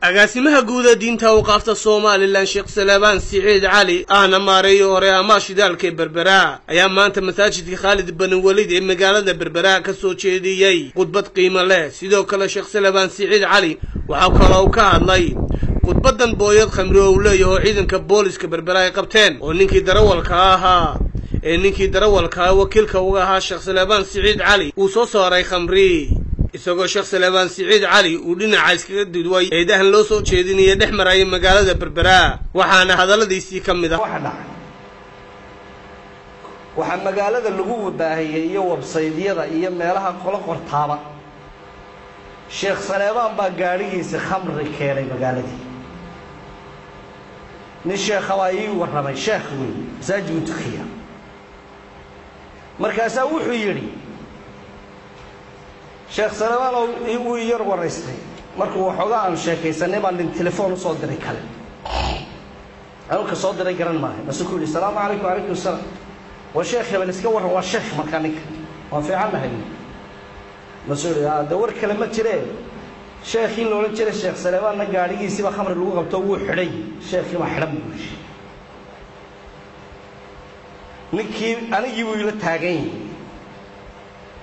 agaasimaha guud ee diinta awqaafta Soomaaliland Sheekh Salebaan Siciid Cali ahna maareeyo hore ama shidaalka Berbera ayaa maanta masaajidka Khalid bin Walid ee magaalada Berbera ka soo jeediyay khudbad qiimo leh sidoo kale Sheekh Salebaan Siciid Cali waxa kale oo ka hadlay khudbadan booyad khamri oo leeyahay ciidanka booliska Berbera ay qabteen oo ninkii darawalka wakiilka uga ahaa Sheekh Salebaan Siciid Cali uu soo saaray khamri isagoo Sheekh Salebaan Siciid Cali uu dhinaca iskaga didway eedahan loo soo jeedinayay dhex maray magaalada Berbera waxaana hadaladiisii kamid ah waxa magaalada lagu wadaahiyay iyo website-yada iyo meelaha qolo qortaaba Sheekh Salebaan baa gaarigiisa khamri keenay magaaladii nin sheekh ay warramay sheekh weyn masaajid tukiya markaas wuxuu yiri Sheekh Salebaan uu yar waraystay markuu waxoogaa aan sheekaysanay baan telefoon soo diray kale aan ka soo diray garan maahay masuul salaamu alaykum wa alaykum salaam wa sheekh hebel iska waran waa sheekh markaan waa fiicanahay masuul dawr kale ma jireen sheekhi loo jiray Sheekh Salebaan gaarigiisa ba khamri lagu qabto uu xidhay sheekhi ma xidhan buushi ninkii anigii uu ila taagay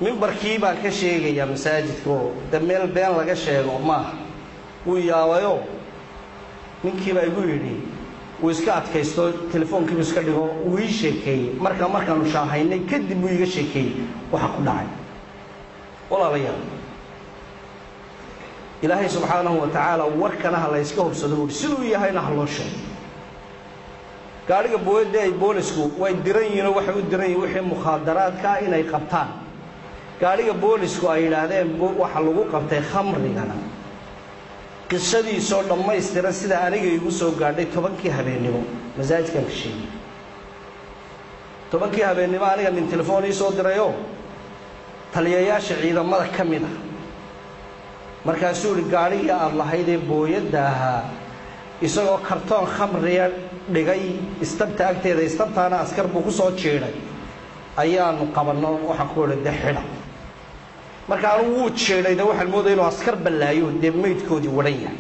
minbarkii baan ka sheegaya masaajidka dameel been laga sheego ma uu yaawayo ninkii baa igu yiri uu iska adkaysto telefoonkiisa iska dhigo uu ii sheekay markaan u shaahaynay kadib uu iga sheekay waxa ku dhacay walaalayaal ilaahay subhanahu wa ta'ala warkana la iska hubsado sidoo yahayna ha loo sheego gaariga booyada ay boolisku way diran yihiin waxa uu diran yahay wixii mukhadaraadka inay qabtaan gaariga boolisku ay yiraahdeen waxa lagu qabtay khamrigana qisadiisa oo dhammaystiran sida aniga igu soo gaadhay 10kii habeenimo masaajidka ka sheegay 10kii habeenimo aniga min telefoon ii soo dirayo taliyayaasha ciidamada kamid ah markaas uu gaariga aad lahayd ee booyada ahaa isagoo kartoon khamriya dhigay istabta agteeda istabtaana askar buu ku soo jeeday ayaanu qabanno waxa ku wada xidha markaan uu jeeday waxaan mooday inuu askar balaayo deemeedkoodii waran yahay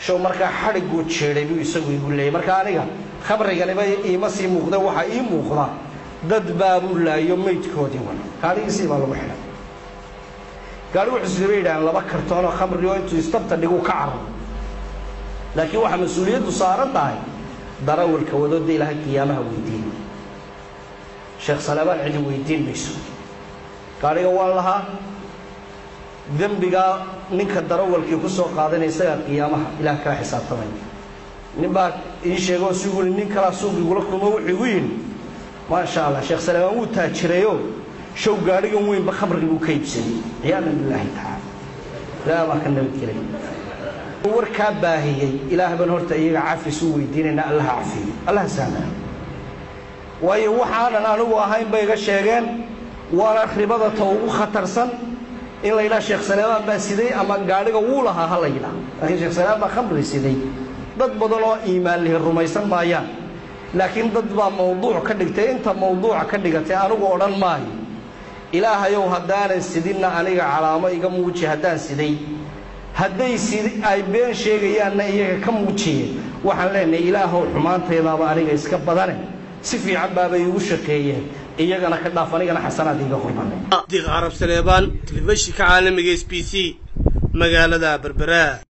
soo markaa xarigu jeeday buu isagu igu leeyay marka aniga khamrigani bay iima sii muuqda waxa ii muuqda dad baabu laayo meedkoodii waran kaaliisi baa lagu xidhay gaari wuxuu sameeyay laba kartoon oo khamri oo intuu istabta dhigu ka carro laakiin waxa mas'uuliyadu saaran tahay darawalka wadada ilaahay qiyaamaha weydiin Sheekh Salebaan cidi weydiin mayso gaariga waa lahaa dambiga ninka darawalkii ku soo qaadanaysa qiyaamaha ilaahay ka xisaabtamay ninba ii sheego suuqul nin kala suuqiga la kulmo wuxuu yiri ma sha Allah Sheekh Salebaan uu taajireeyo show gaariga weyn ba khamriga uu ka iibsaday iyana billahi ta'ala la ma kan nabadgelay warka baahiyay ilaahay ban horta iyaga caafis uu weydiinayna Allah caafiyo Allah saamaha waayo waxaan anigu ahayn bay iga sheegeen waa ribada ugu khatarsan in la ilaa Sheekh Salebaan baa siday ama gaariga uu lahaa hal ila laakiin Sheekh Salebaan baa khamri siday dad badan oo iimaan leh rumaysan maayaan laakiin dad baa mowduuc ka dhigtay inta mowduuca ka dhigatay anigu oran maayo ilaahayow hadaan sidina aniga calaamo iga muuji hadaan siday hadday sidii ay been sheegayaan iyaga ka muujiyeen waxaan leenahay ilaahow xumaanteedaba aniga iska badanay si fiican baabay ugu shaqeeyeen iyagana ka dhaaf anigana xasanaad iga qorbanay Diiq Arab Salebaan telefishinka caalamiga SBC magaalada Berbera.